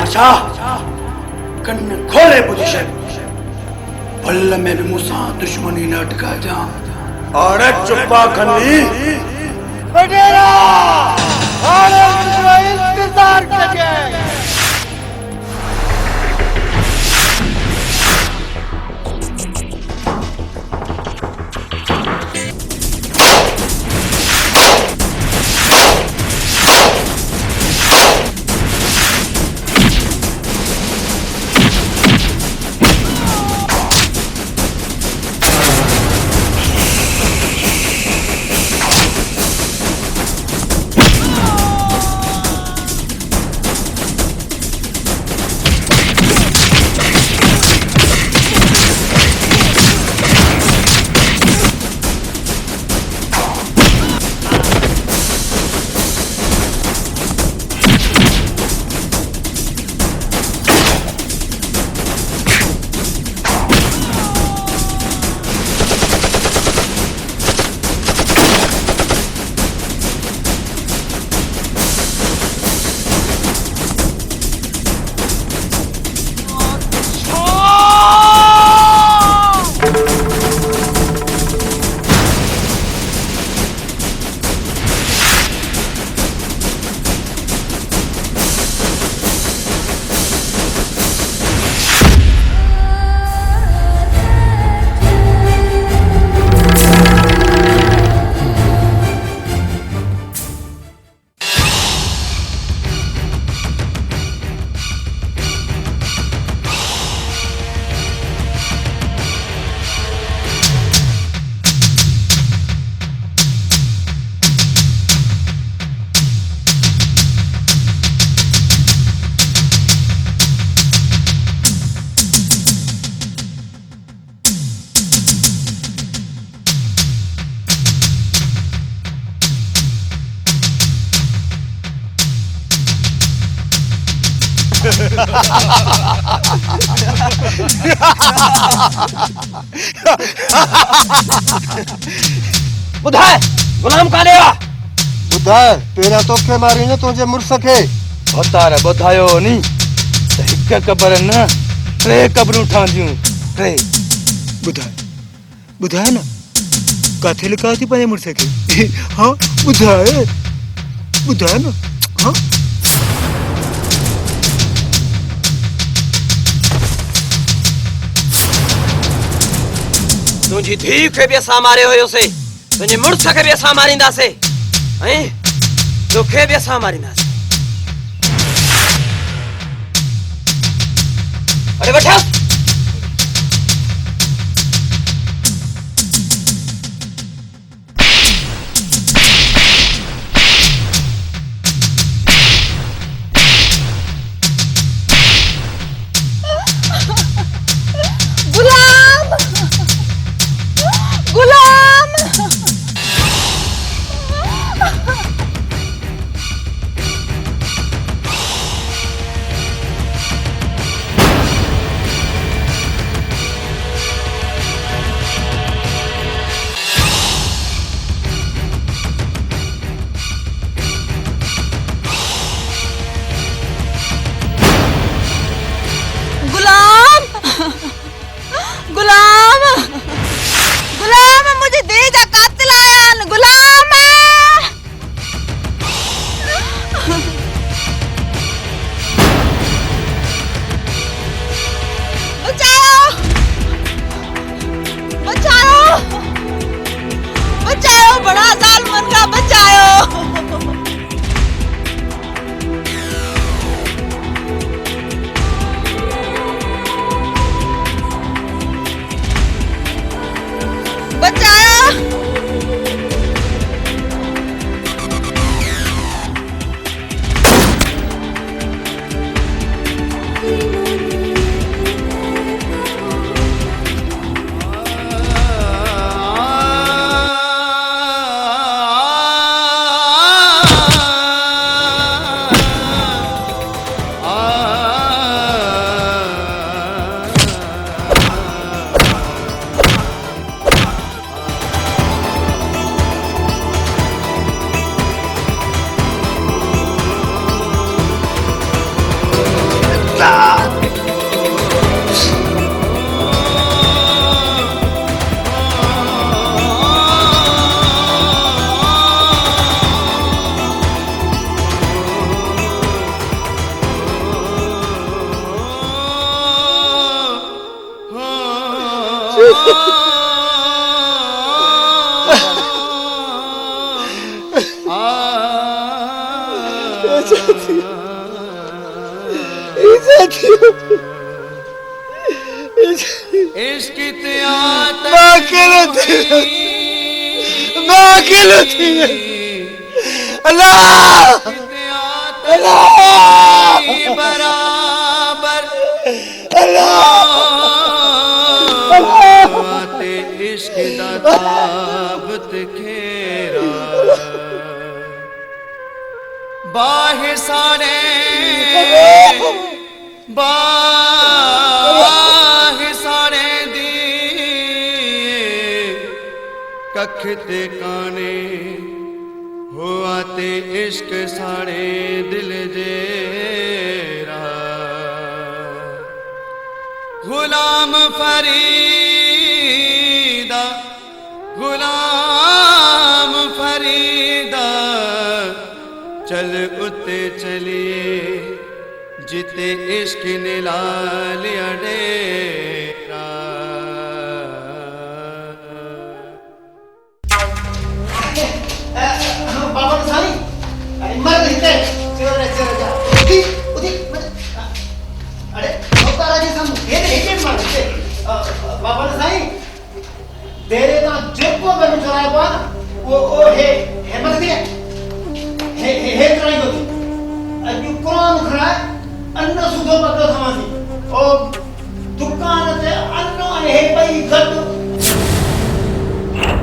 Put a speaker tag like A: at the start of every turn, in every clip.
A: आशा कन्न खोले पोजीशन पल्ल में भी मुसा दुश्मनी न अटका जा और चुप्पा खन्नी
B: बटेरा और इंतजार करके
C: बुधाय गुलाम कालेवा
B: बुधाय पेरा तो के मारी ने तुझे मुर सके
C: बतार बुधायो नी हिक कबर न टे कबरू ठांदियूं टे
D: बुधाय बुधाय ना काथे लिखा थी पाए मुड़ सके हाँ बुधाय बुधाय ना हाँ
C: तुझी धी खे भी असां मारे हुयो से तुझे मुड़स खे भी असां मारींदा से हैं तोखे भी असां मारींदा से अरे बैठा
A: था।
E: इश्क त्यात बराबर ते इश्क दा ताबत खेरा बाहे सारे दी कख ते काने हुआ ते इश्क सारे दिल जेरा गुलाम फरीदा चल उते चलिए जिते इश्क ने ला लिया डेरा
B: बाबा साई मर गए चल जा उदी अरे होता राजी सम ये एक मारते बाबा साई तेरे ना जेको बन चलाए बा वो हे हेमत दिए हे ट्राई को अभी कुरान खरा अन्न सुधो पतो थमासी ओ दुकान ते अन्न हे पई गट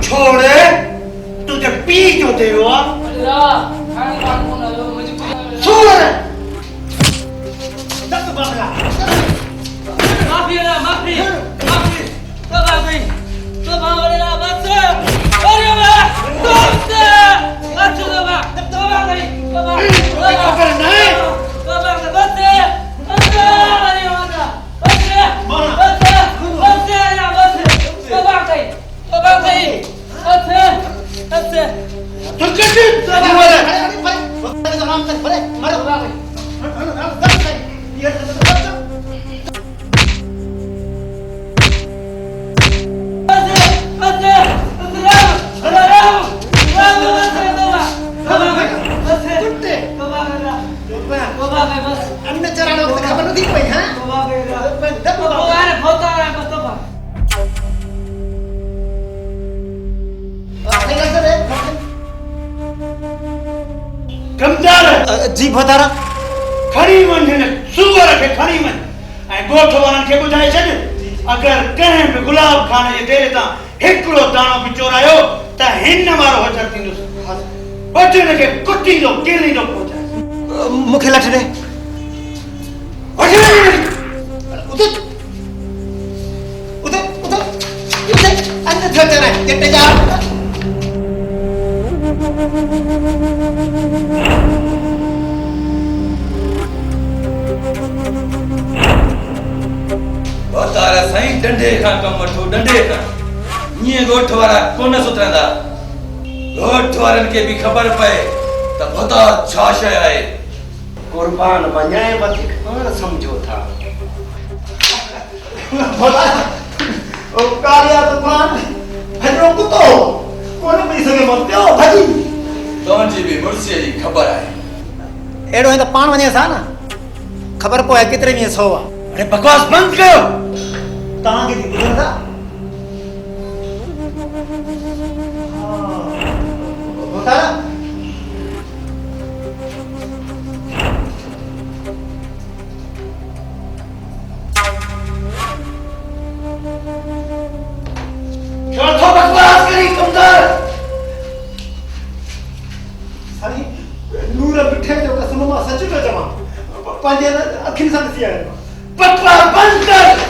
A: छोड़े तुझे पी क्यों दे हुआ छोड़ दस बाबला
C: माफी कब आ गई कब आ गई बस अरे मैं दोस्त अच्छा कब आ गई
A: खबर नहीं
C: कब आ गई बस अरे वाला बस कब आ गई अच्छा
A: तू कैसे
B: अरे भाई तमाम कर बड़े मर हो गई दस ये अन्य चरानो तो खबर नहीं पई हां
A: कमदार
B: जी भतारा
A: खड़ी मन ने सुगर के खड़ी मन ऐ गोठ वारन के बुधाए छड अगर कहीं भी गुलाब खाने जे डेरे ता हिकड़ो दाणो भी चोरायो त हिन मारो हजर थींदो बचन के कुटी दो केली दो पोचा
B: मुखे लठ दे उधर अन्य चरा जट्टे जा
F: बतारा सही डंडे खां कम वठो डंडे खां ये गोठ वारा कोन सुतरंदा गोठ वारन के भी खबर पए त बता छा शय आहे
B: कुर्बान बजाए वधीक न समझो था भला ओ कालिया दुकान हजरो कुतो कोन पई सके मत्यो भजी
F: तोंजी भी मुर्सी जी खबर आहे
B: एड़ो है तो पान वने सा ना खबर को है कितरे में 100
A: अरे बकवास बंद करो
B: तां के दी था बता
A: चौथो बकवास करी कमदार
B: सारी नूर बिठे जो कसम मा सच तो जमा पंजे अखिन सा दिया
A: बकवास बंद कर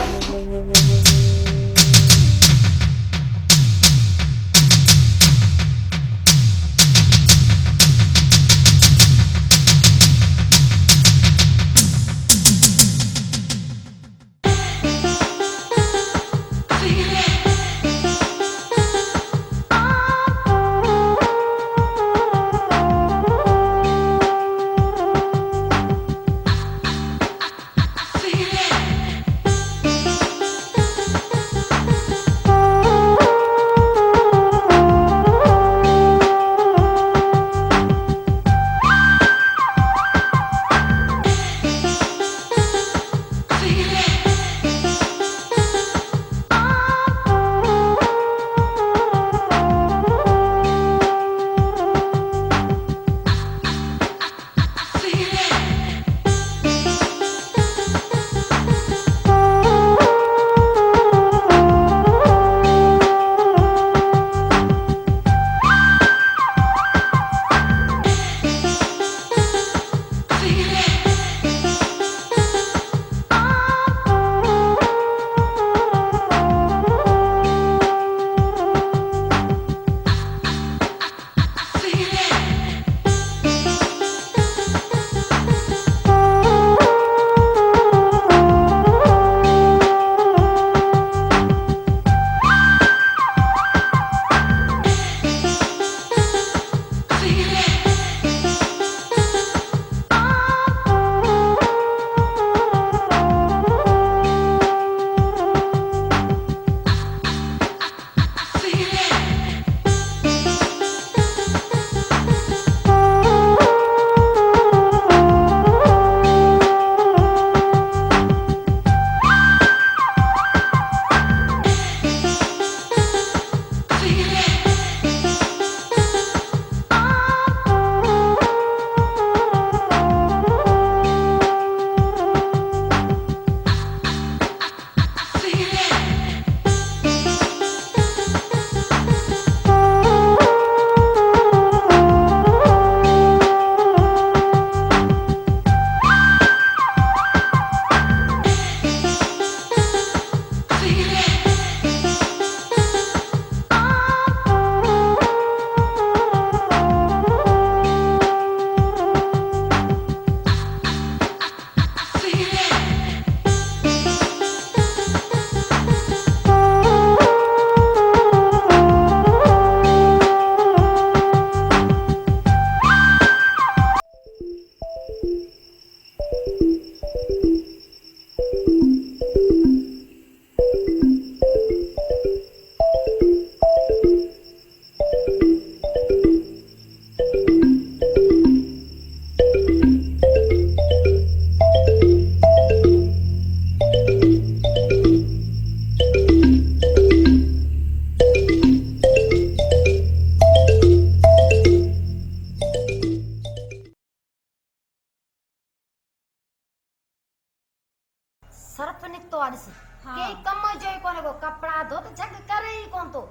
G: सर्फ निकतो आ ॾिस के कम जो ई कोने को कपड़ा धो त झग करे ई कोन तो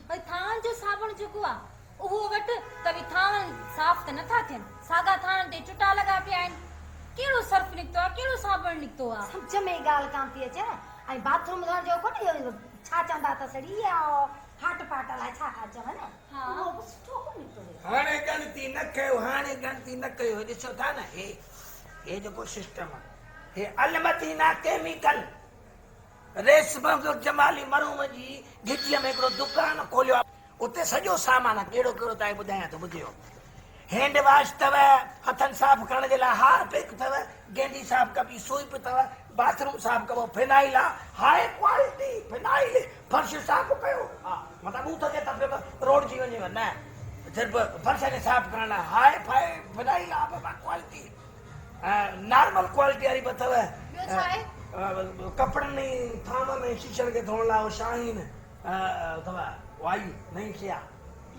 H: भई थान जो साबुण जेको आ उहो वट कभी थान साफ़ त नथा थियन सागा थान ते चुटा लगा पिया आहिनि केड़ो सर्फ निकतो आ केड़ो साबुण निकतो आ
G: समझ में गाल कान थी अचे ऐं बाथरूम धोण जो कोने छा चंदा त सड़ी आ हाट पाट ला छा खा चवन
H: हाँ।
G: उहो सुठो कोन निकतो
I: हाणे गणती न कयो हाणे गणती न कयो ॾिसो था न हे जेको सिस्टम आहे हे अलमती ना केमिकल रेशम जमाली मरूम जी गिटीअ में हिकिड़ो दुकान खोलियो आहे उते सॼो सामान आहे कहिड़ो कहिड़ो तव्हांखे ॿुधायां थो ॿुधियो हैंड वॉश अथव हथनि साफ़ करण जे लाइ हारपिक अथव गेंडी साफ़ कबी सूप अथव बाथरूम साफ़ कबो फिनाइल आहे हाई क्वालिटी फिनाइल फर्श साफ़ कयो हा मतिलबु ॿूथ खे त रोड जी वञेव न सिर्फ़ु फर्श खे साफ़ करण लाइ हाई फाई फिनाइल आहे बाबा क्वालिटी नॉर्मल क्वालिटी वारी बि अथव
G: ॿियो छा आहे
I: कपिड़नि थाम में शीशनि खे धोअण लाइ शाहीन अथव वाई नई शइ आहे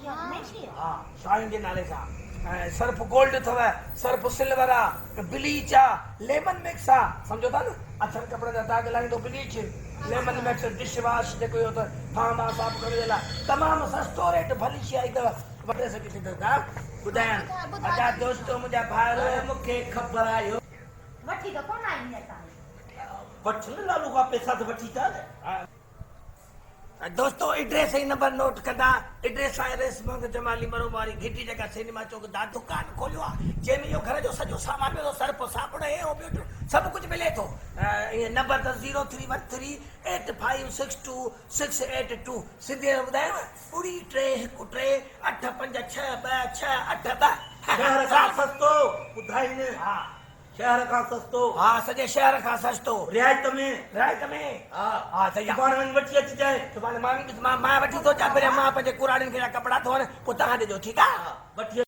G: या नहीं
I: हा शाहीन जे नाले सां सर्फ गोल्ड अथव सर्फ सिल्वर आहे ब्लीच आहे लेमन मिक्स आहे सम्झो था न अछनि कपिड़े जा दाग लाईंदो bleach lemon mix dish wash जेको इहो त थाम आहे साफ़ करण जे लाइ तमामु सस्तो रेट भली शइ आई अथव वठे सघी थी था ॿुधायां अदा दोस्तो मुंहिंजा भाउर मूंखे ख़बर आहे
G: वठी त कोन आई न ताई
I: वठण लालू का पैसा तो वठी था दोस्तों एड्रेस ही नंबर नोट कंदा एड्रेस आहे रेशम जमाली मरूम वारी घिटी जगह सिनेमा चौक दा दुकान खोलियो आहे जंहिंमें इहो घर जो सॼो सामान मिलो सर्फ साबुण हे हो ॿियो सभु कुझु मिले थो इहे नंबर त 03138562 सिंधी में ॿुधायांव ॿुड़ी 313156262 शहर खां सस्तो ॿुधाईनि हा शहर खां सस्तो हा सॼे शहर खां सस्तो रियायत में हा हा त सुभाणे वञी वठी अचिजांइ सुभाणे मां वठी थो अचां पहिरियों मां पंहिंजे कुराड़ियुनि खे कपिड़ा धोअण पोइ तव्हां ॾिजो ठीकु आहे वठी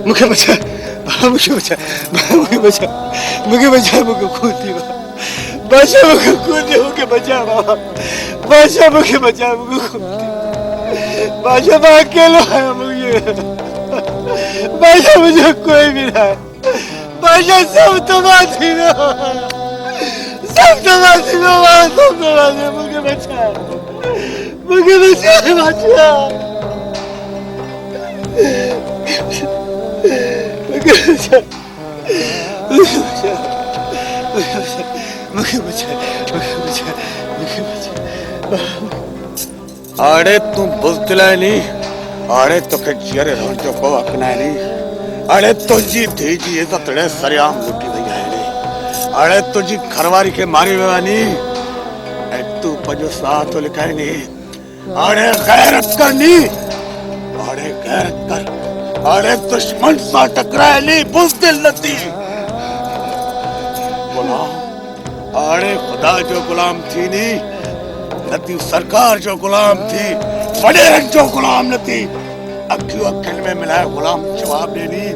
D: बचा मूंखे खून थी वियो मूंखे बचा मूंखे खून थी वियो बचा मूंखे खून थी मूंखे बचा बाबा बचा मूंखे बचा मूंखे खून थी बचा मां अकेलो आहियां बचा मुंहिंजो कोई बि न आहे बचा सभु तबाह थी वियो सब तबाह थी वियो मूंखे बचा मुझे बचा बचा
J: अरे तू बुज़दिलाए नी अरे तोखे जीअरे रहण जो को हक़ नाहे नी अरे तुंहिंजी धीउ जी इज़त ॾे सरियाम लुटी वई आहे नी अरे तुंहिंजी घरवारी खे मारी वियो आहे नी ऐं तूं पंहिंजो साह थो लिखाए नी अरे गैरत कर नी अरे गैरत कर अरे दुश्मन सां टकराए नी बुज़दिल न थी अरे खुदा जो गुलाम थी नी नती सरकार जो गुलाम थी वडेरन जो गुलाम न थी अखियों अखिन में मिलाए गुलाम जवाब देनी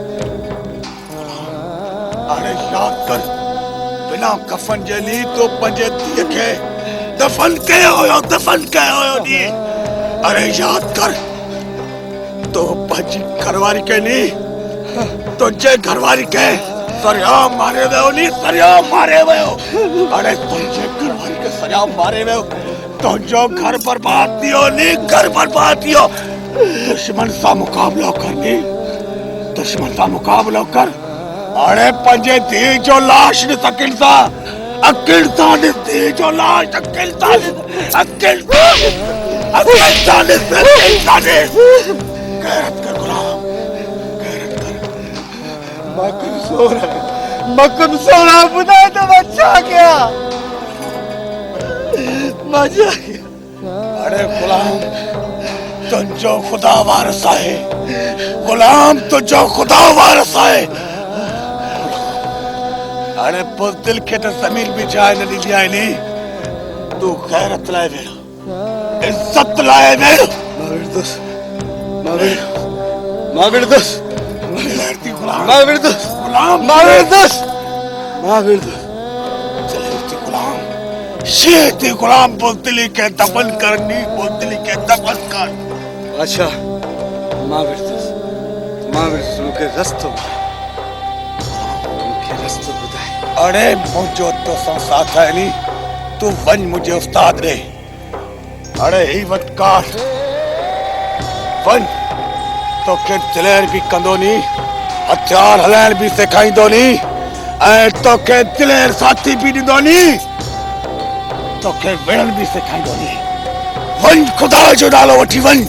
J: अरे याद कर बिना कफन जली तो पंजे दिए के दफन कयो नी अरे याद कर तो भजी घरवारी के नी तो जे घरवारी के सरियाम मारे वयो नी सरियाम मारे वयो अरे तुझे घरवारी के सरियाम मारे वयो तो जो घर बर्बाद दियो नी घर बर्बाद दियो दुश्मन सा मुकाबला करनी दुश्मन सा मुकाबला कर अरे पंजे दी जो लाश न सकिलता अकिलता ने दी जो लाश अकिलता ने गैरत कर गुलाम गैरत कर
D: मकम सोना बुदा तो बच्चा क्या मजा
J: अरे गुलाम तो जो खुदा वारस है गुलाम तो जो खुदा वारस है अरे बुज़दिल के तो ज़मीन भी जाए न दी जाए नी तू गैरत लाए वेड़ो इज्जत लाए वेड़ो
D: माविर दोस
J: शेती गुलाम बुज़दिली के दफन करनी बुज़दिली के दफन कर
D: अच्छा माविर दोस मुके रस्तो बताए
J: अरे मुझो तो संसाथ है नी तू वन मुझे उस्ताद रे अरे ही वटकार वन तो के दिलेर भी कंदो नी हथियार हलाइण भी सिखाईंदो नी ऐं तो के दिलेर साथी भी ॾींदो नी तो के विढ़ण भी सिखाईंदो नी वन खुदा जो नालो वठी वन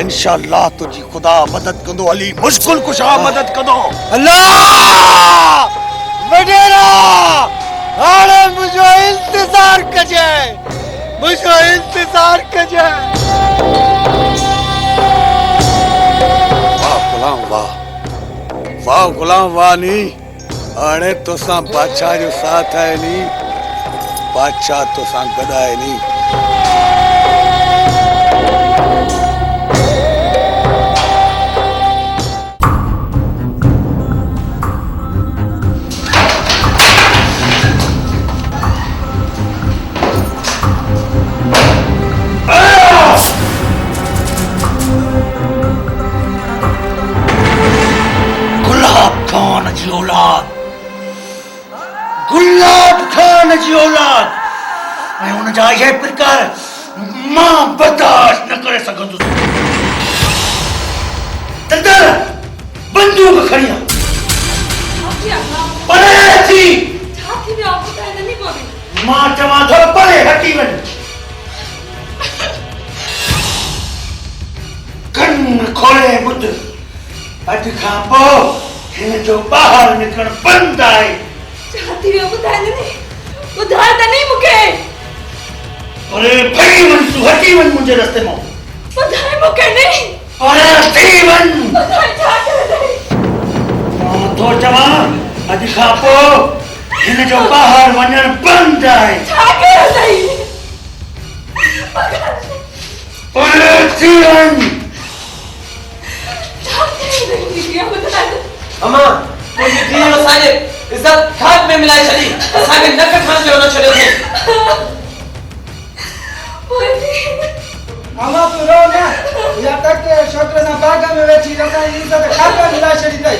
J: इंशाअल्लाह तुझी खुदा मदद कंदो अली मुश्किल कुशा मदद कंदो
D: अल्लाह वडेरा हाणे मुझो इंतजार कजे
J: वाह गुलाम वाह नी हाणे तोसां बादशाह जो साथ है नी बादशाह तोसां गॾु आहे नी
A: गुलाब खान जी औलाद ऐं उन जा इहे प्रकार मां बर्दाश्त न करे सघंदुसि तंदर बंदूक खणी आ परे अची मां चवां थो परे हटी वञ कन खोले ॿुध अॼु खां पोइ हिन जो ॿाहिरि निकिरणु बंदि आहे
H: ॿुधाए त नहीं मुके
A: अरे भई वन तू हटी वन मुझे रास्ते में
H: ॿुधाए मुके नहीं
A: अरे हटी वन
H: ॿुधाए छा करे
A: तो चवा अज खां पोइ हिन जो ॿाहिरि वञणु बंदि आहे
H: छा करे सही
A: अरे थी वन
H: छा करे सही ॿुधाए
C: अम्मा तुझी धीअ असांजे इज्जत खाक में मिलाए छॾी असांखे नक खान जो न छॾियो अथई
B: मामा तू रो ना या तक के छोकरे ना बागा में वेठी रखा इज्जत खाक में मिला छड़ी तई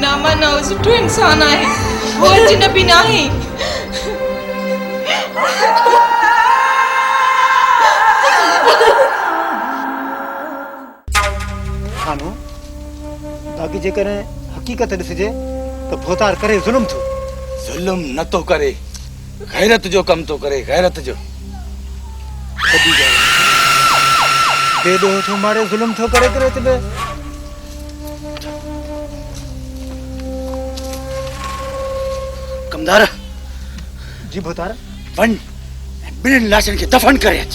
K: नामा ना सुठो इंसान आहे वो अजनबी नहीं
B: खानो बाक़ी जेकर हकीकत ॾिसिजे त भोतार करे ज़ुल्म थो।
F: जुल्म न तो करे, गैरत जो कम तो करे, गैरत जो।
B: बेडो थो मारे ज़ुल्म थो करे करे ते
A: कमदार
B: जी भोतार
A: वन ॿिन्हिनि लाशनि खे दफ़न करे अच।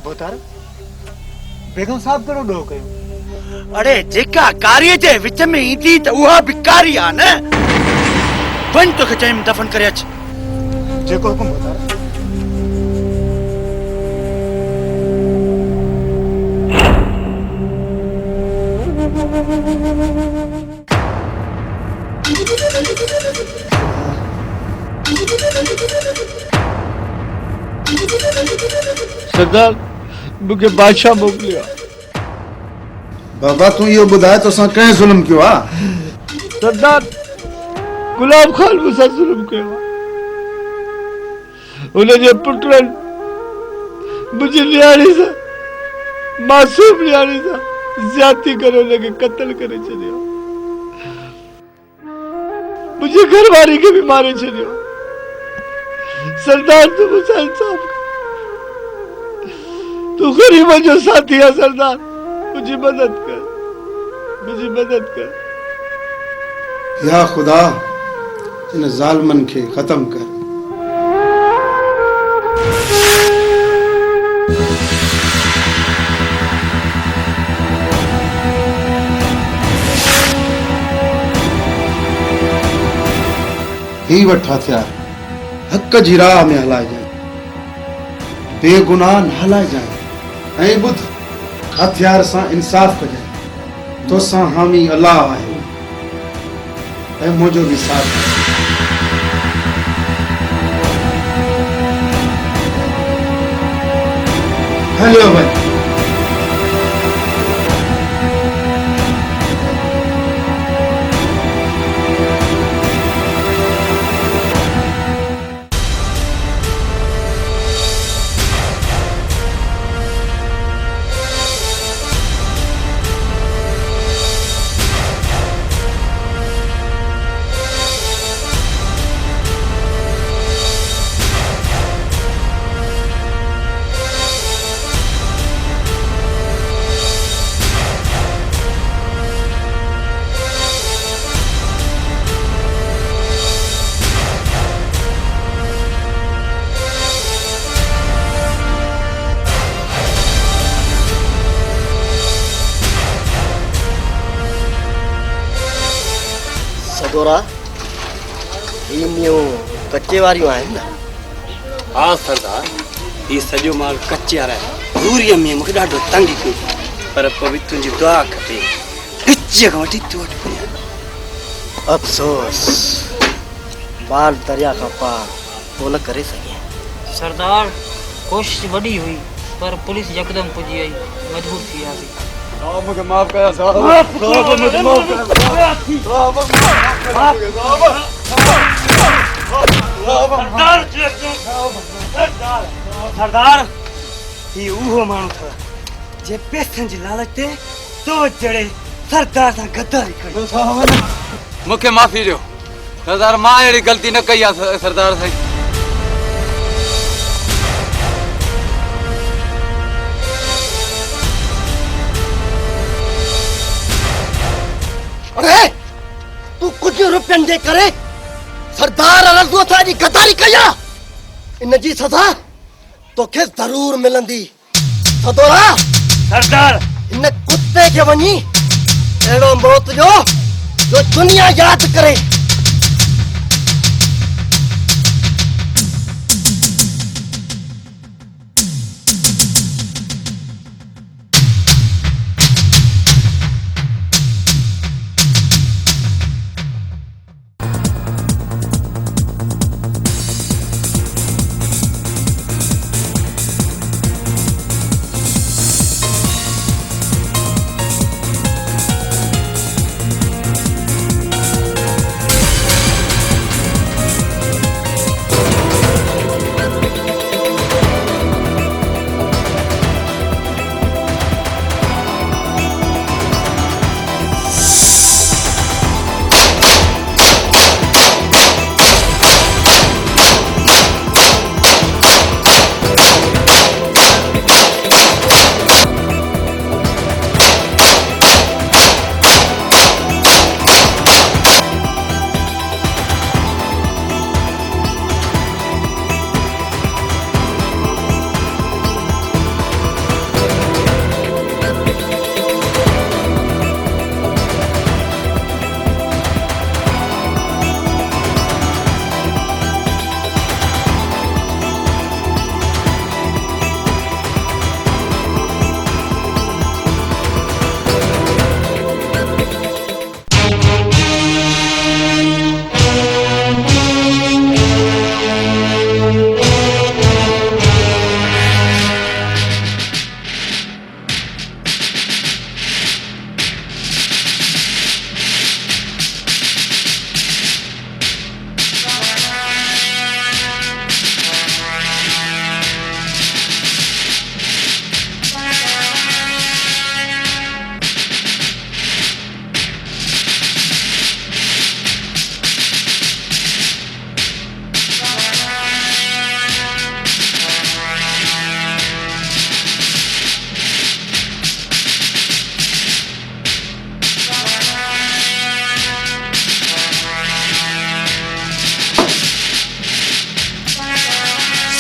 B: भोतार बेगम साहब कहिड़ो ॾोह कयो?
A: अरे जेका कारीअ जे विच में ईंदी त उहा बि कारी आहे न। वञ तोखे चयमि दफ़न करे अच।
B: जेको हुकुम भोतार।
D: सरदार मूंखे बादशाह मोकिलियो।
J: बाबा तू यो ॿुधाए तोसां कंहिं ज़ुल्म कयो आहे?
D: सरदार गुलाब खान मूंसां ज़ुल्म कयो आहे। हुनजे पुटनि मुंहिंजी नियाणी सां, मासूम नियाणी सां ज़्यादती करे हुनखे क़त्ल करे छॾियो। मुंहिंजी घरवारी खे बि मारे छॾियो। सरदार तूं मूंसां इंसाफ़ कर। तू ग़रीब जो साथी है सरदार, मुझे मदद कर, मुझे मदद कर।
J: या खुदा इन ज़ालिमन खे ख़त्म कर। ही वठ हथियार, हक़ जी राह में हलाए जाए, बेगुनाह न हलाए जाए। ऐं ॿुध, हथियार सां इंसाफ़ कजांइ। तोसां हामी अलाह आहे ऐं मुंहिंजो बि साथ आहे। हलियो वञ।
B: सदोरा इन कच्चे वारियूं आहिनि न?
K: हाँ सरदार, ये सॼो माल कच्चे वारा आहे। दूरीअ में मूंखे ॾाढो तंग कयो, पर पोइ बि तुंहिंजी दुआ खपे। गिच खां वठी तूं वटि पई आहे।
B: अफ़सोस माल दरिया खां पार तो न करे सघे।
L: सरदार कोशिश वॾी हुई पर पुलिस यकदम पुॼी वई, मजबूर थी वियासीं।
D: साहब मूंखे माफ़ कयो साहब। साहब मूंखे माफ़ कयो।
K: सरदार ही उहो माण्हू अथव जे पैसनि जी लालच ते तो जड़े सरदार सां गद्दारी कई।
F: मूंखे माफ़ी ॾियो सरदार, मां अहिड़ी ग़लती न कई आहे सरदार साईं।
B: अरे तू कुछ रुपयनि जे करे सरदार रज़ो था जी गद्दारी कया, इन जी सज़ा तोखे जरूर मिलंदी। सदोरा
K: सरदार
B: इन कुत्ते खे वञी अहिड़ो मौत जो दुनिया यादि करे।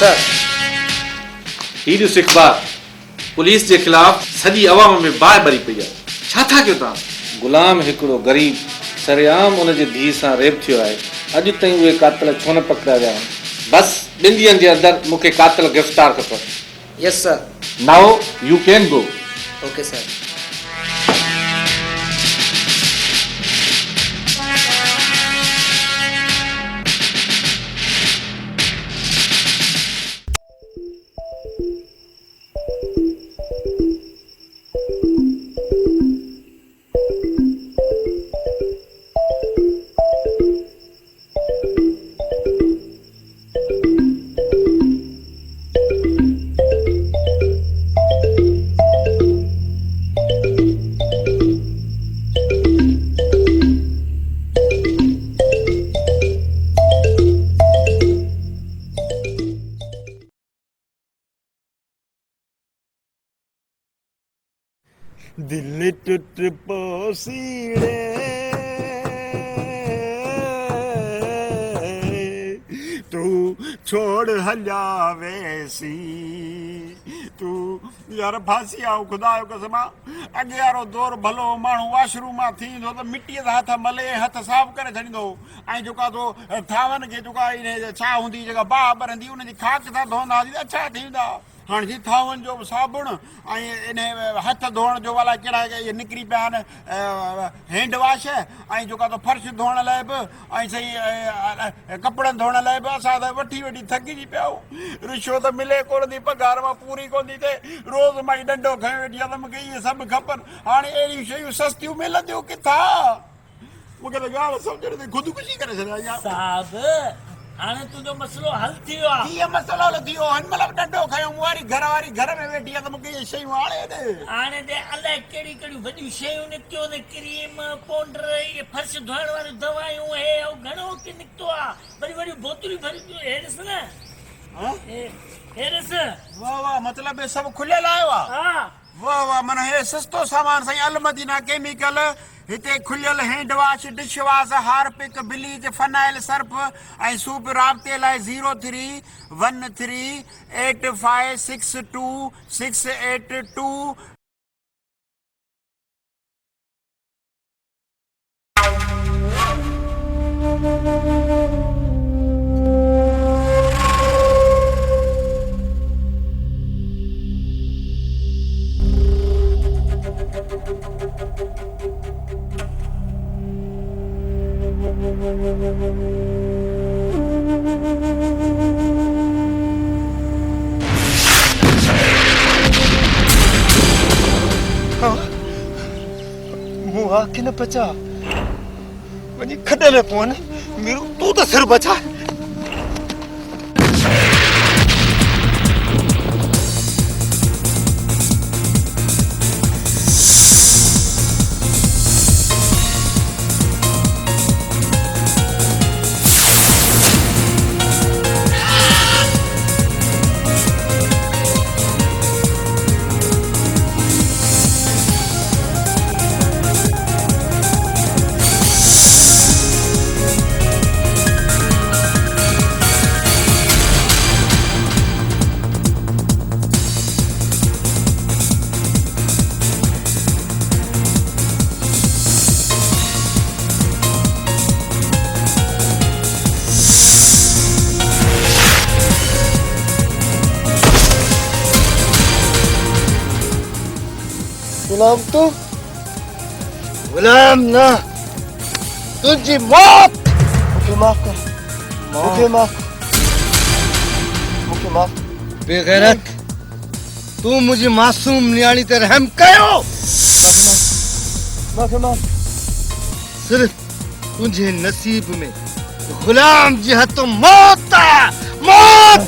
M: सर
N: ही ॾिस इक़बाल पुलिस जे ख़िलाफ़ सॼी अवाम में बाहि भरी पई आहे छा था कयो तव्हां गुलाम हिकिड़ो ग़रीब सरेआम उन जे धीउ सां रेप थियो आहे अॼु ताईं उहे कातिल छो न पकड़िया विया आहिनि बसि 2 ॾींहंनि जे अंदरि मूंखे कातिल गिरफ़्तार खपनि
M: yes sir
N: now you can go
M: okay sir
D: दिल टूट पोसीड़े तू छोड़ हलिया वैसी तू यार फांसी आओ खुदा जो कसम अॻे वारो दौर भलो माण्हू वॉशरूम मां थींदो त मिटीअ सां हथ मले हथ साफ़ करे छॾींदो ऐं जेका तो थावनि खे जेका छा हूंदी जेका बाहि ॿरंदी उनजी खाक सां धोईंदा हुआसीं त छा थींदा हाँ जी थावन जो साबुण इन हथ धोण जो वाला कड़ा निकरी पिया हैंड वॉश जो तो फर्श धोण लाइ बि सही कपड़न धोण लाइ बि असां त वठी थकिजी पिया रिश्वत मिले कोन थी पघार मां पूरी कोन थी थिए रोज़ मां डंडो खयो वेठी आहे त मूंखे इहे सभु खपनि हाणे अहिड़ियूं शयूं सस्तियूं मिलंदियूं किथां मूंखे त ॻाल्हि सम्झण ते ख़ुदकुशी करे छॾिया
I: साहब हाणे तुंहिंजो मसलो हल थी वियो आहे
D: कीअं मसलो हल थी वियो हिन महिल डंडो खयो मूं वारी घर में वेठी आहे त मूंखे इहे शयूं हाणे ॾे
I: हाणे ते अलाए कहिड़ी कहिड़ियूं वॾियूं शयूं निकितियूं आहिनि क्रीम पाउडर इहे फर्श धोइण वारियूं दवायूं हे घणो की निकितो आहे वरी वॾियूं बोतलूं भरियूं हे ॾिस न हे ॾिस
D: वाह वाह मतिलबु सभु खुलियल आयो आहे
I: हा
D: वाह वाह माना हे सस्तो सामान साईं अलमदीना केमिकल हिते खुलियल hand wash dish wash Harpic bleach phenyl Surf ऐं सूप राब्ते लाइ 03138562 मुंह आखि न बचा वञी खॾे में पवन मीरू तूं त सिर बचा गुलाम तू गुलाम ना तुझी मौत मुझे माफ कर मुझे माफ बेगैरत तू मुझे मासूम न्याणी ते रहम कयो माफ सिर्फ तुझे नसीब में गुलाम जी हथों मौत मौत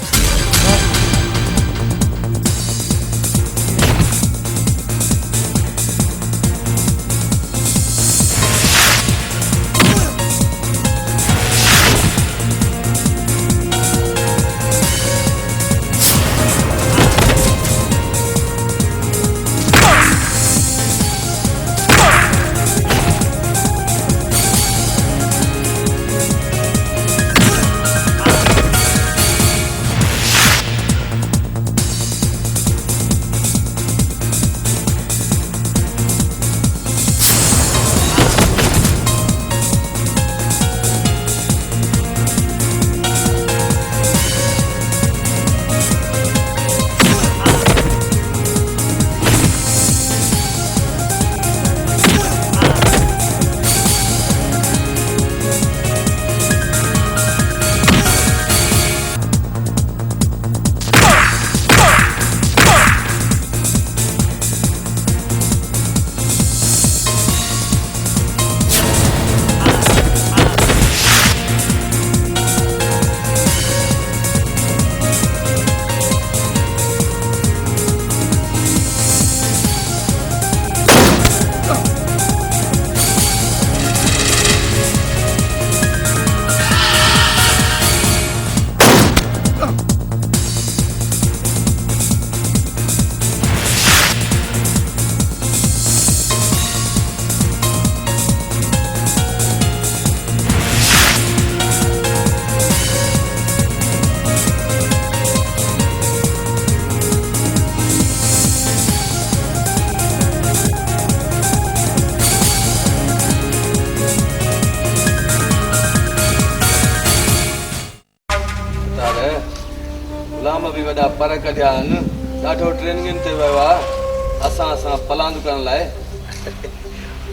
F: गुलाम भी वॾा पर कढिया आहिनि ॾाढो ट्रेनिंग ते वियो आहे असां पलांद करण लाइ।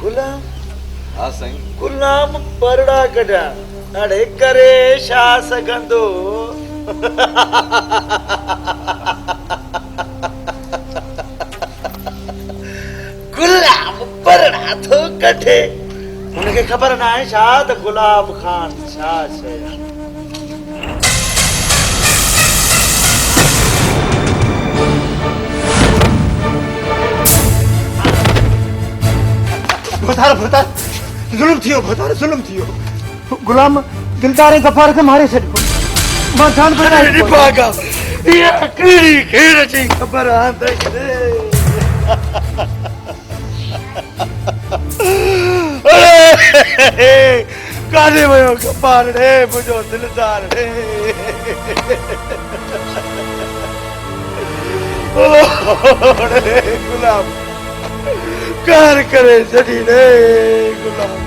D: गुलाम
F: हा साईं।
D: गुलाम परड़ा कढा अड़े करे छा सघंदो। गुलाम परड़ा थो कढे उनखे ख़बर न आहे छा त गुलाब खान छा शइ आहे।
B: भतार जुल्म थियो भतार जुल्म थियो। गुलाम दिलदार गफ़ार खे मारे छॾियो। मां जान बचाई
D: भागा ये कहिड़ी खेड़ जी ख़बर आंदे काॾे वियो गफ़ार रे मुंहिंजो दिलदार रे। गुलाम कार करे छॾी रे गुलाम।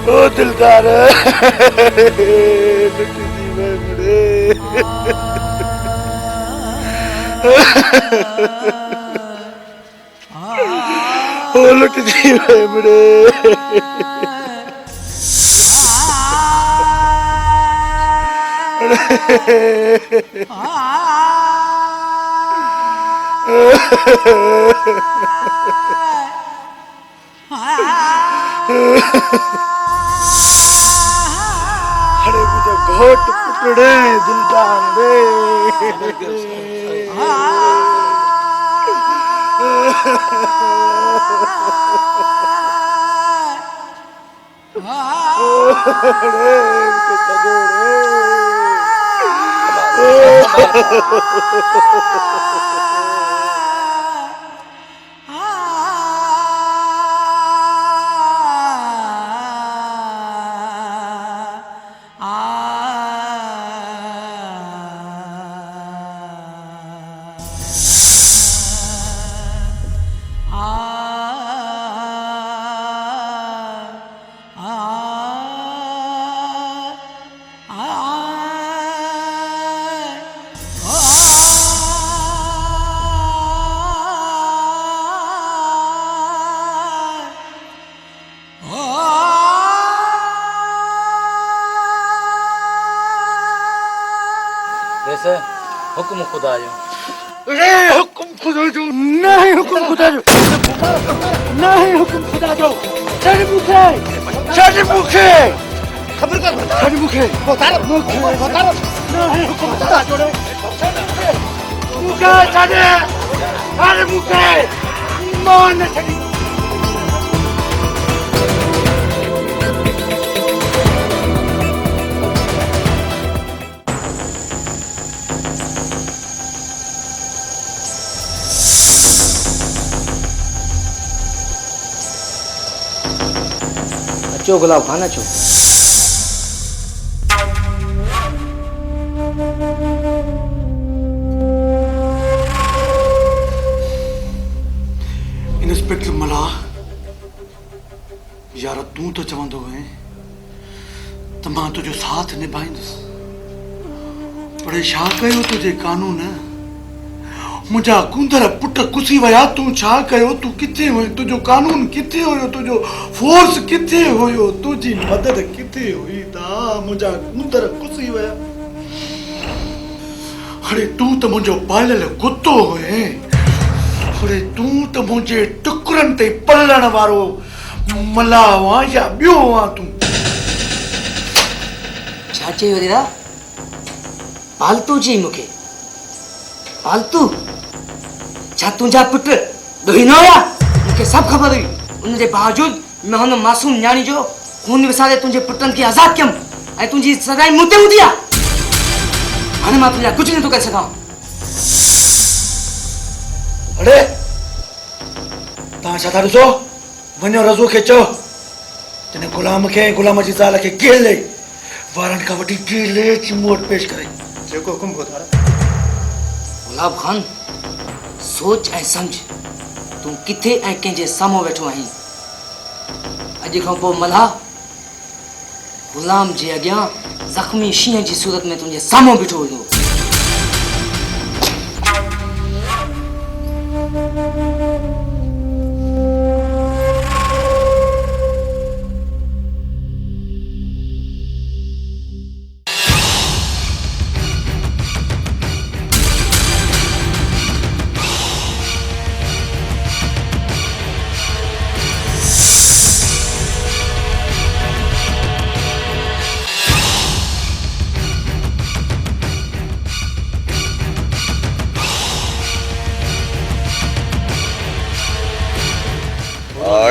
D: ओ दिलदार लुटदी मैं मुड़े। ओ लुटदी मैं मुड़े। अरे मुझे घोट पुटड़े दिलदार रे।
L: वैसे हुक्म खुदा जो
D: रे हुक्म खुदा जो नहीं हुक्म खुदा जो नहीं हुक्म खुदा जो छड़ मुखे खबर कर छड़ मुखे बता नहीं हुक्म खुदा जो रे मुखे छड़ मुखे मान छड़ी।
M: अचो गुलाब खान अचो।
A: इंस्पेक्टर मला यार तू तो चवंदो है त मां तुझो साथ निभाईंदुसि पर छा कयो तुझे कानून मुंहिंजा कुंदर पुट कुसी विया तू छा कयो तू किथे हुई तुझो कानून किथे हुयो तुझो फोर्स किथे हुयो तुझी मदद किथे हुई ता मुंहिंजा कुंदर कुसी विया। अरे तू त मुंहिंजो पालियल कुत्तो हुए अरे तू त मुंहिंजे टुकड़नि ते पलण वारो मलाव आ या ॿियो आ तूं
M: छा चयो दीदा पालतू जी मूंखे पालतू छा तुंहिंजा पुट ॾोही न हुया मूंखे सभु ख़बर हुई उनजे बावजूद मैं हुन मासूम न्याणी जो खून विसारे तुंहिंजे पुटनि खे आज़ादु कयमि ऐं तुंहिंजी सगाई मूं ते हूंदी आहे। हाणे मां तुंहिंजा कुझु नथो करे सघां।
A: अरे तव्हां छा था ॾिसो वञो रज़ू खे चओ तिने गुलाम खे गुलाम जी ज़ाल खे गेले वारनि खां वठी गेले मूं वटि पेश करे
B: जेको हुकुम हो तारा।
M: गुलाब खान सोच ऐं सम्झ तूं किथे ऐं कंहिंजे साम्हूं वेठो आहीं अॼु खां पोइ मल्हा गुलाम जे अॻियां ज़ख़्मी शींहं जी सूरत में तुंहिंजे साम्हूं बीठो हुयो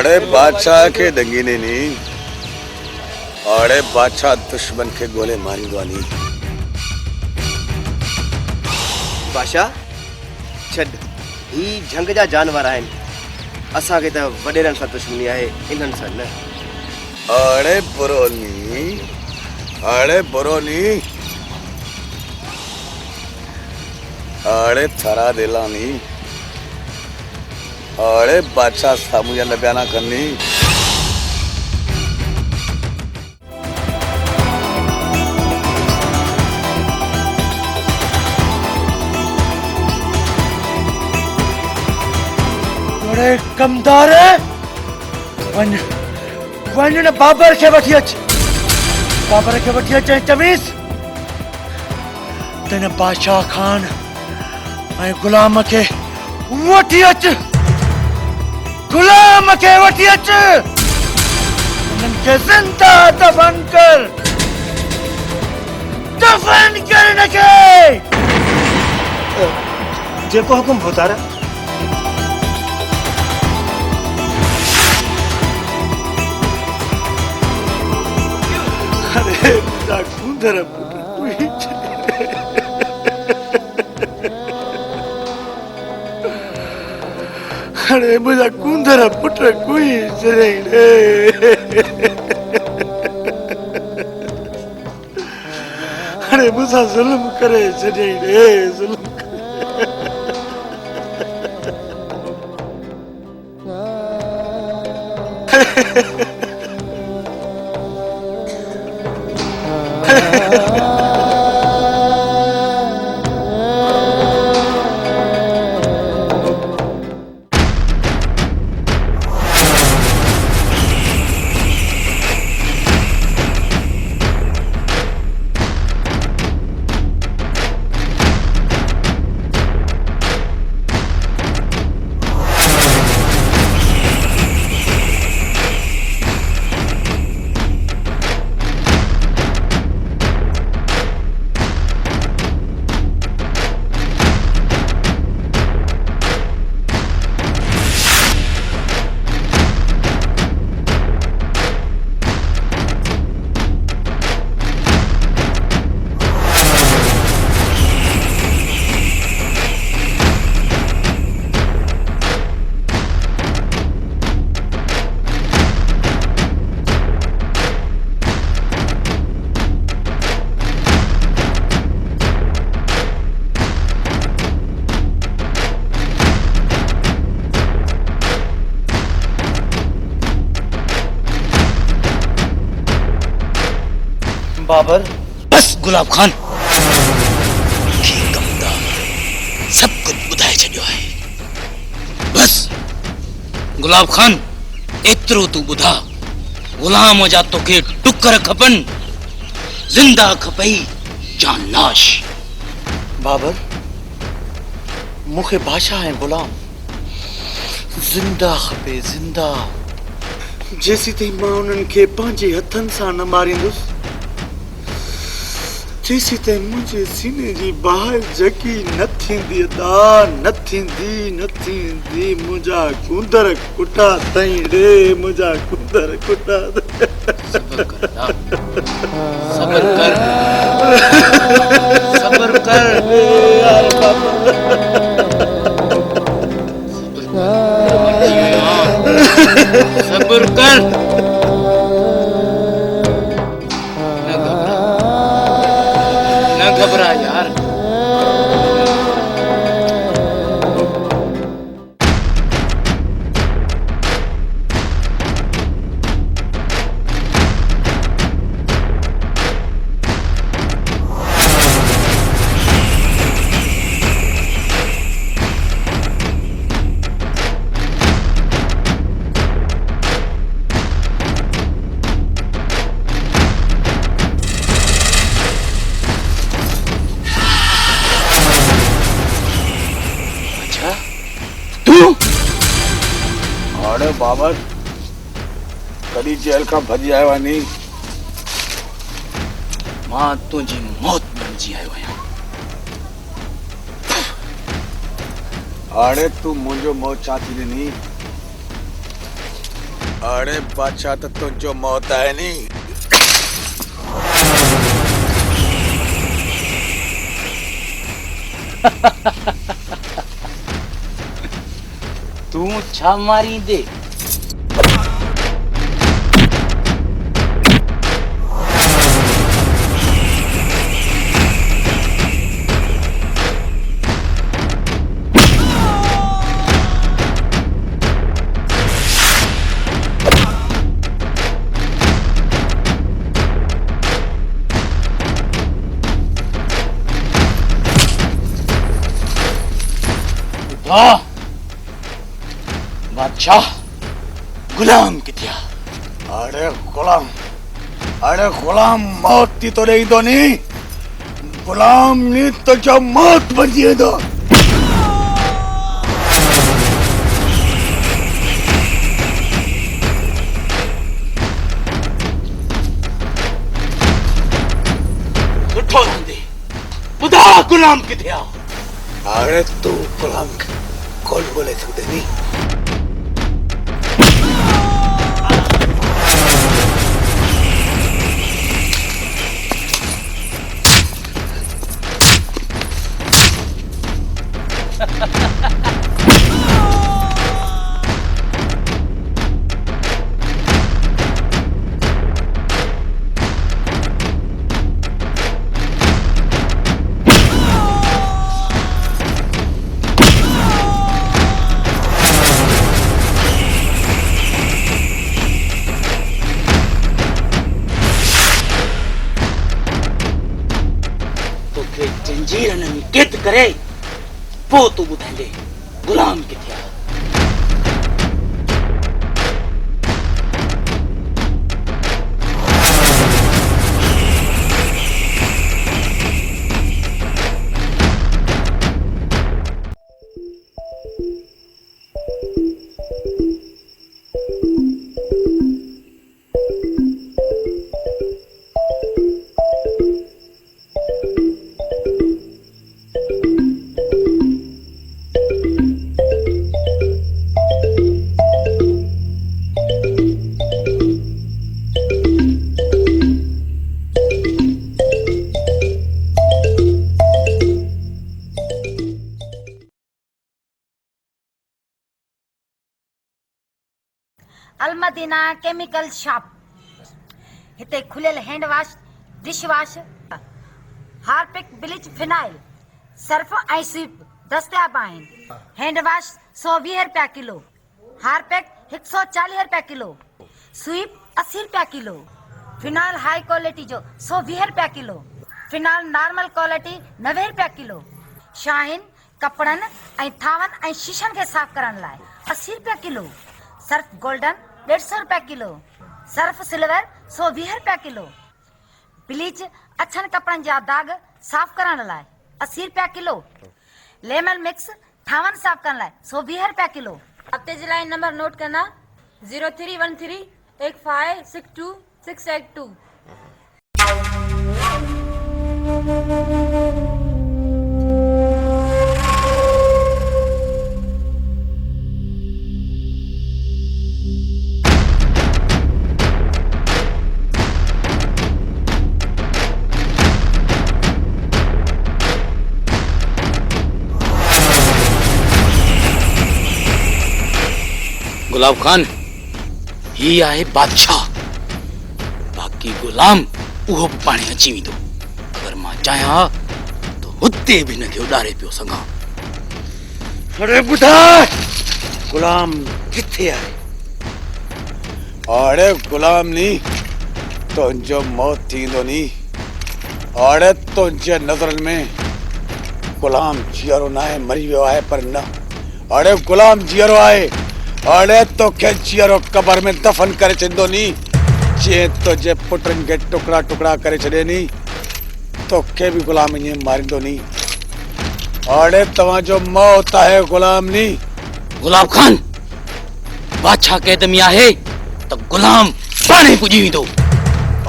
J: अड़े बादशाह के दंगीने नी अड़े बादशाह दुश्मन के गोले मारी वाली
K: बादशाह छॾ ही झंग जा जानवर आहिनि असांखे त वॾेरनि सां दुश्मनी आहे इन्हनि सां न
J: अड़े बुरो नी अड़े थरा दिलानी अरे बादशाह सामू या बयाना करनी
D: अरे कमदार वन न बाबर के वठी अच चवीस तेने बादशाह खान ऐं गुलाम के वठी अच गुलाम के वठी अच उनके जिंदा दफन कर इनके
B: जेको हुकुम भोतारा
D: अरे मुझा कुंदर अरे मुझा कुंदर पुत्र कोई चले अरे मुझा जुल्म करे चले जुल्म
M: बाबर बस गुलाब खान सब कुछ बुधाए छो है बस गुलाब खान एतरो तू बुधा गुलाम जा तोखे टुकर खपन जिंदा खपई जान लाश
D: बाबर मुखे बादशाह है गुलाम जिंदा खपे जिंदा जैसी ते मां उन्हनि खे पंहिंजे हथनि सां न मारींदुसि जैसी ते मुझे सीने जी बाहर जकी न थींदी अदा न थींदी मुझा कुंदर कुटा तई रे मुझा कुंदर कुटा
M: सबर कर
D: यार बाबा
M: सबर कर न घबरा यार
J: अरे बाबर कभी जेल का भजी आयो नहीं।
K: मां तुझी मौत बणजी आयो आहियां।
J: अरे तू मुझो मौत चाहती नहीं। अरे बादशाह तो तुझो मौत है नहीं।
K: तू छा मारी दे। बादशाह गुलाम कितिया।
J: अरे गुलाम मौत थी तो नहीं दो नहीं। गुलाम नहीं तो जो मौत बजिए दो।
K: सुठो रंदे बुधा गुलाम कितिया।
J: अरे तू गुलाम कौन बोले सकते नहीं।
K: जंजीरन में कैद करे पो तू ॿुधाईंदे गुलाम किथे आहे।
G: अलमदीना केमिकल शॉप हिते खुलियल hand wash dish wash Harpic bleach phenyl Surf ऐं स्वीप दस्तियाब आहिनि। हैंड वॉश 120 रुपया किलो, हार्पिक 140 रुपया किलो, स्वीप 80 रुपया किलो, फिनाइल हाई क्वालिटी जो 120 रुपया किलो, फिनाइल नॉर्मल क्वालिटी 90 रुपया किलो, शाहीन कपड़न ऐं थावन ऐं शीशन के साफ करण लाइ 80 रुपया किलो, सर्फ गोल्डन 150 रुपया किलो, सर्फ सिल्वर 120 रुपया किलो, ब्लीच अछन कपड़न जा दाग साफ करण लाइ 80 रुपया किलो, लेमन मिक्स थावन साफ करण लाइ 120 रुपया किलो।
H: हफ्ते जी लाइन नंबर नोट करना 0313 8562 682।
K: गुलाब खान ही आहे बादशाह, बाकी गुलाम उहो बि पाणे अची वेंदो। अगर मां चाहियां तो हुते बि न थियो ॾारे पियो सघां।
J: अरे ॿुधा गुलाम किथे आहे? अरे गुलाम नी तुंहिंजो मौत थींदो नी। अरे तुंहिंजे नज़रनि में गुलाम जीअरो न आहे, मरी वियो आहे पर न। अरे गुलाम जीअरो आहे। अरे तोखे जीअरो कबर में दफन करे छॾींदो नी। जे तुंहिंजे पुटनि खे टुकड़ा टुकड़ा करे छॾे नी, तोखे बि गुलाम ईअं मारींदो नी। अरे तव्हांजो मौत आहे गुलाम नी।
K: गुलाब खान
L: बादशाह कैद में आहे तो गुलाम पाणे पुजी वेंदो।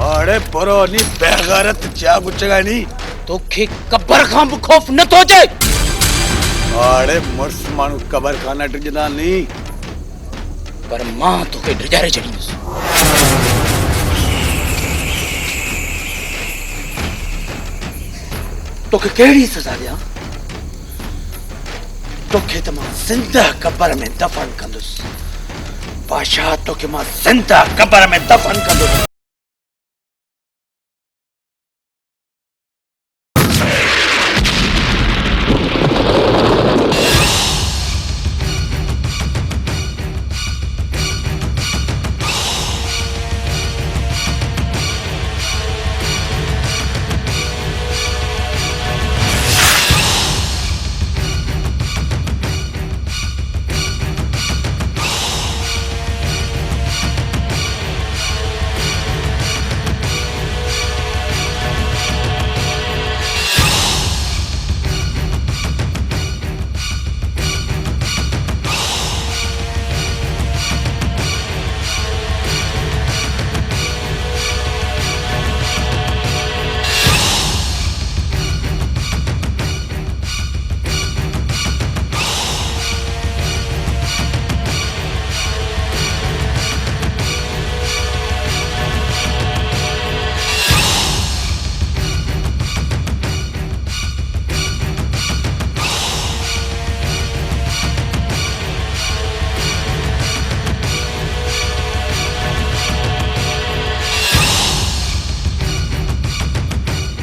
J: अरे पुरानी बेगैरत क्या गुचगानी
L: तोखे कबर खां बि खौफ न थो अचे?
J: अरे मुर्स मानू कबर खाना टिजदा नहीं
L: पर मां तोखे डिजारे छॾींदुसि।
J: तोखे कहिड़ी सज़ा ॾियां? तोखे त मां ज़िंदा कबर में दफ़न कंदुसि। बादशाह तोखे मां ज़िंदा कबर में दफ़न कंदुसि।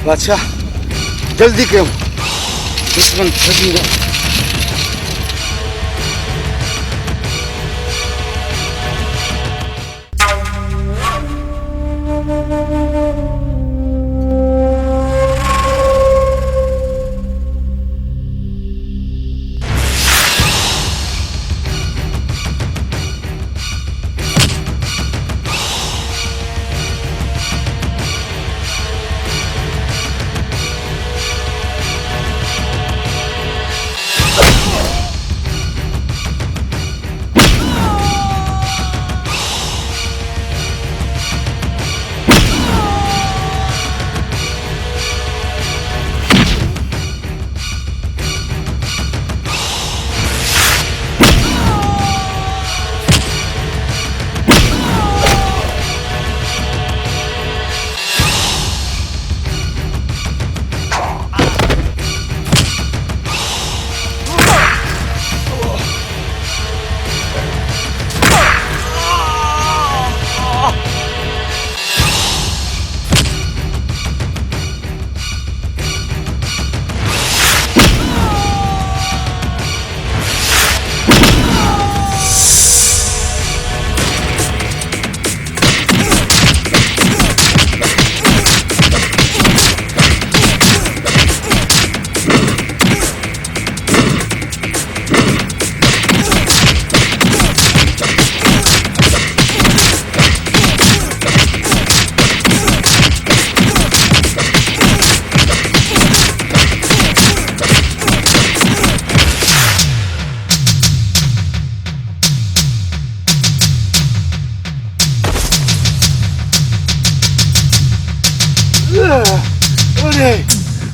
J: बादशाह जल्दी करो, दुश्मन फंसी रहा।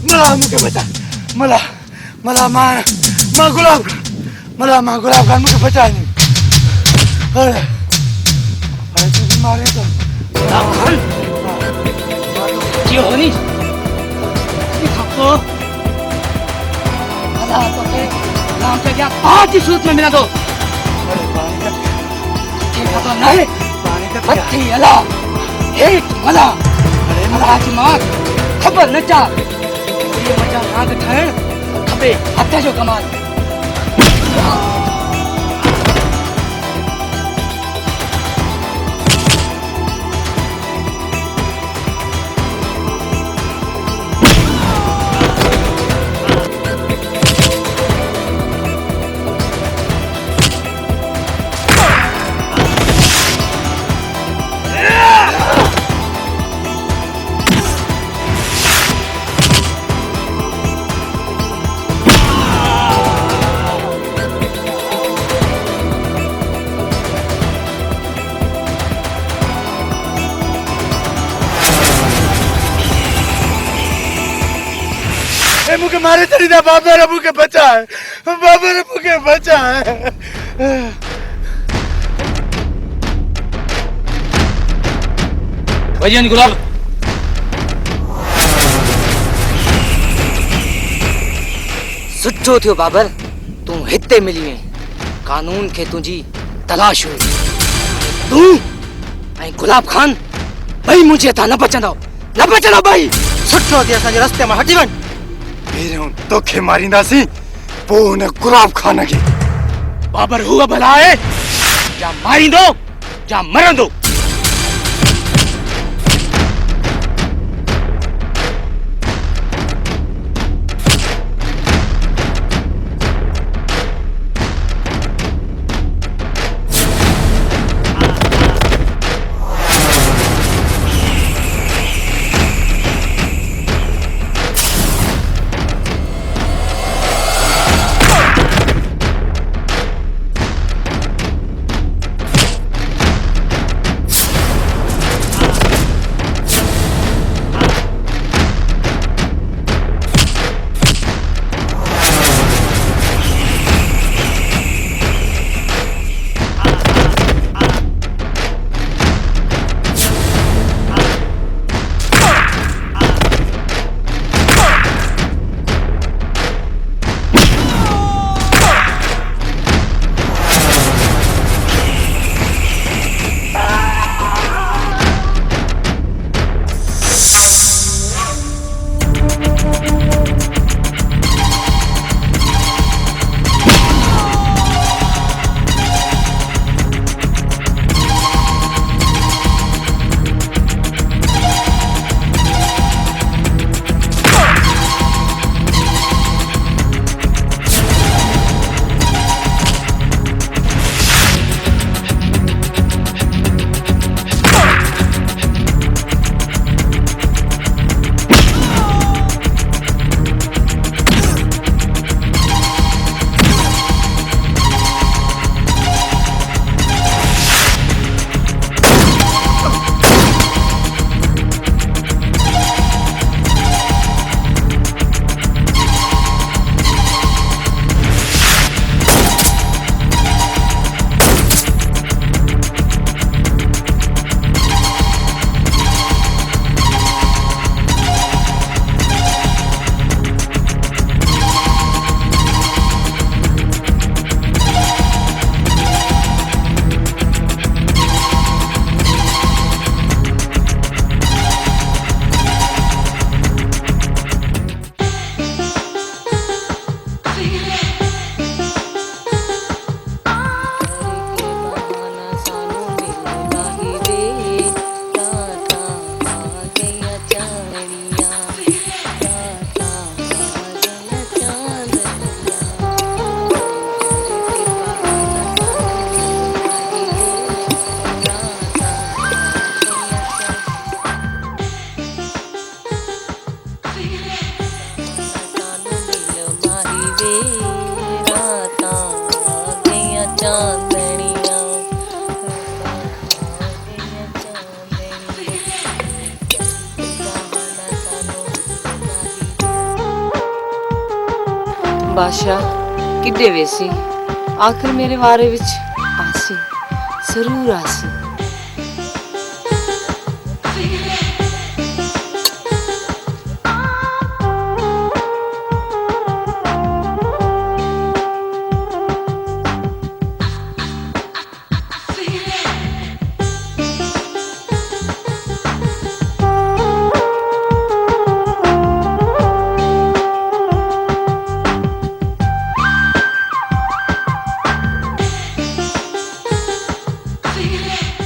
J: मला मुझे बचा, मला मां गुलाब खान मुझे बचा नहीं। अरे तुझे मारे तो
L: गुलाब खान क्यों नहीं? मला तो के नाम से क्या 5 ही सूरत में मिला दो। पता नहीं बत्ती अला एक मला आज मार खबर न चा ये मजा नाग ठहर खबे हत्या जो कमाल।
D: मुके मारे चली था बाबा रे मुके बचा है बाबा रे मुके बचा है
L: वजन गुलाब
M: सुठो थियो बाबर तू हिते मिली वे कानून के तुझी तलाश हुई तू ऐं गुलाब खान भाई मुझे था न बचंदो भाई
D: सुठो थी असांजे रस्ते मां हटी वञ पहिरियों तोखे मारींदासीं पोइ हुन गुलाब खान खे
L: बाबर हुआ भला है या मारींदो या मरंदो
O: बादशाह किड्डे वेसी आखिर मेरे बारे विच आसी जरूर आसी
P: Feel it.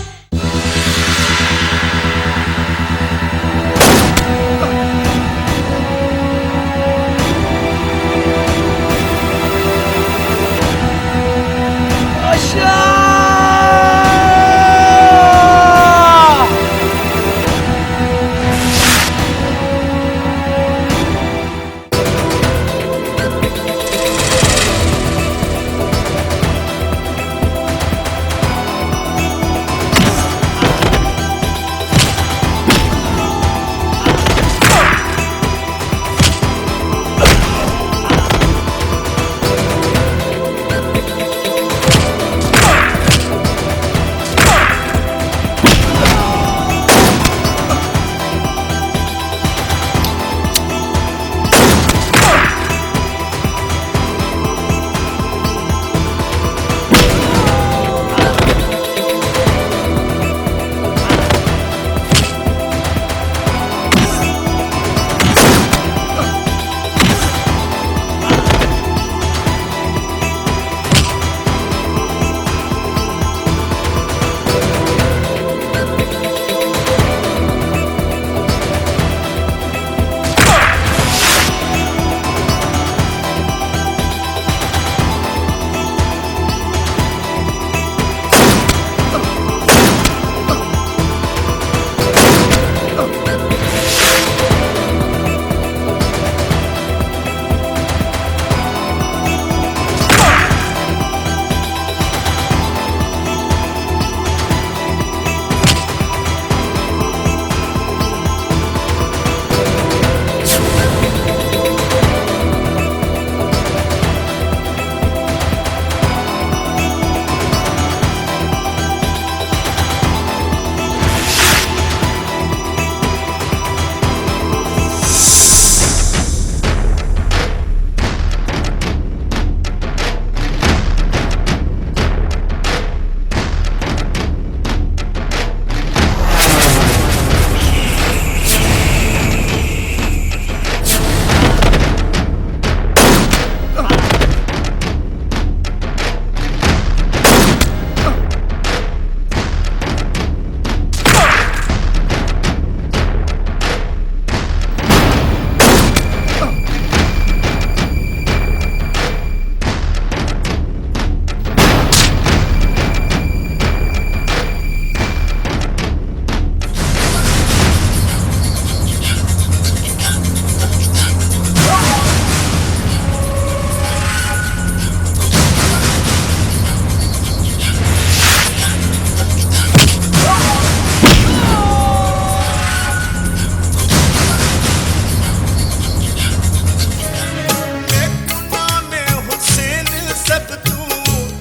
P: सब तू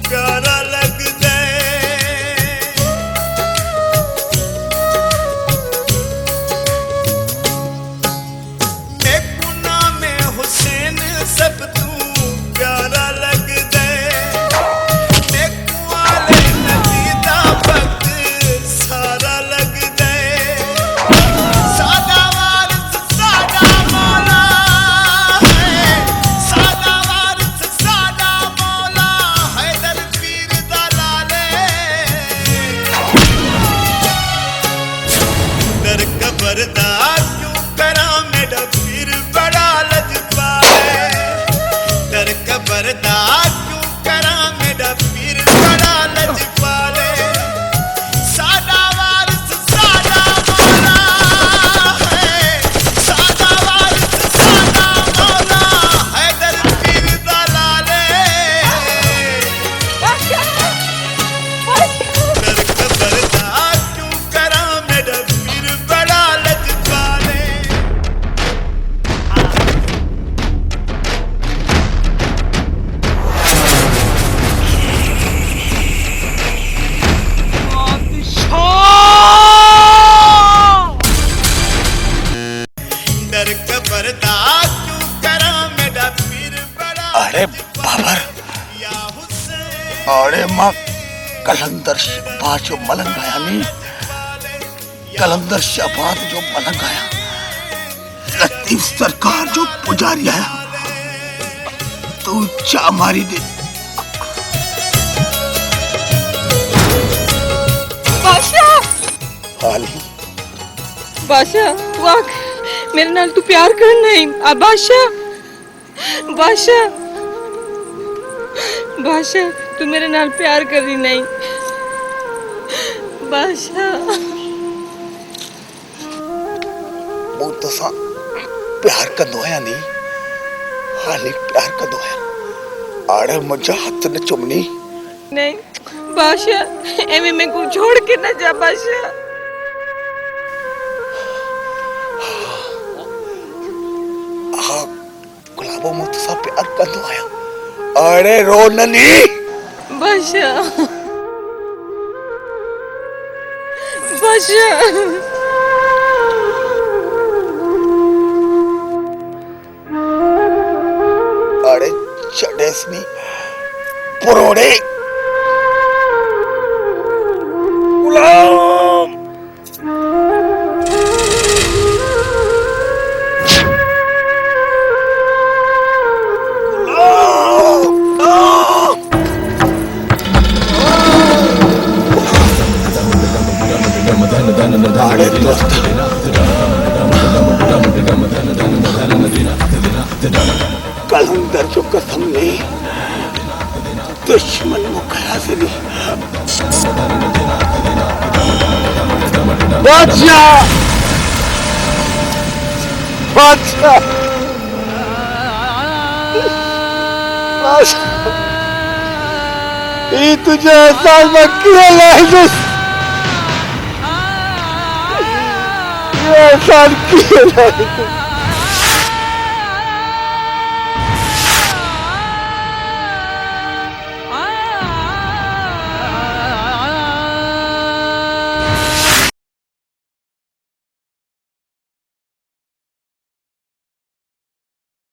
P: प्यारा लग सब तू प्यारा लग वाले नदी दा वक्त सारा लग सादा वारिस सादा मौला है, सादा वारिस सादा मौला हैदर पीर दा लाले दर कबर दा क्यों करा मेरा पीर बड़ा कबरदा क्यों करा मेरा पीर बड़ा लजपाले सादा वारिस सादा मौला है, सादा वारिस सादा मौला हैदर पीर दलाले दर कबरदा क्यों करा मेरा पीर बड़ा लजपाले।
J: अरे बाबर, अरे माँ कलंदर शाहबाद जो मलंग आया नहीं, कलंदर शाहबाद जो मलंग आया, लतीफ सरकार जो पुजारी आया, तू चा मारी दे।
O: बादशाह
J: आली
O: बादशाह तू आख मेरे नाल तू प्यार करना है। आ बादशाह बादशाह बादशाह तू मेरे नाल प्यार करी नहीं बादशाह।
J: वो तो सा प्यार का दोया नहीं, हाली प्यार का दोया। आड़े मुझे हाथ न चुमनी
O: नहीं बादशाह, एवं मैं को छोड़ के न जा बादशाह।
J: हाँ गुलाबों मुझ सा प्यार का दोया। अरे रो ननी
O: बादशाह बादशाह
J: अरे चडेसनी पुरोड़े गुलाम कलंदर जो कसम नहीं दुश्मन मुखया से नहीं। बादशाह बादशाह ये तुझे एहसास मक्की है, ये एहसान किए